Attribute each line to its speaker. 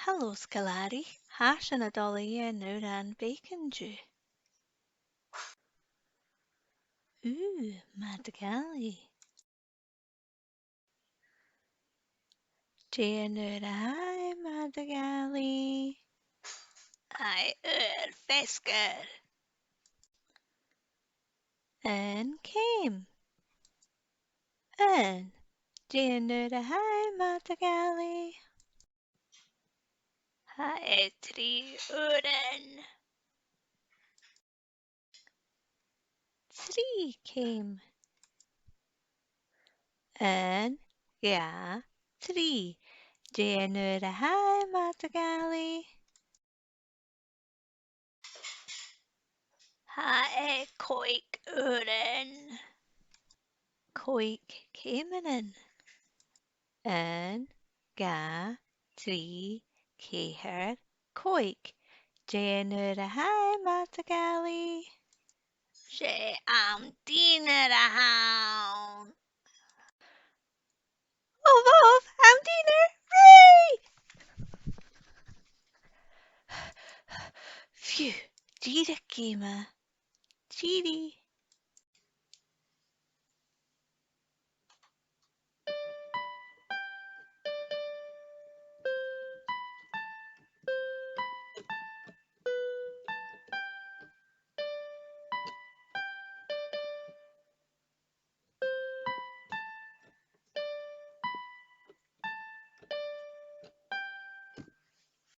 Speaker 1: Hello, Sgoil-àraich. Hash an Madadh-allaidh nuair an bacon dú. Madadh-allaidh. Dé nuair Madadh-allaidh. Uair fescar. An came. An. Dé nuair Madadh-allaidh. Trí uair. Trí came. An. Ga. Trí. Dé nuair Madadh-allaidh. Coig uair. Coig céimean. An. Ga. Trí. Céthar. Coig. Dé nuair Madadh-allaidh. Sé am dinner a haun. Oh, Bob, am dinner. Hooray! Phew, díra céime. Díri.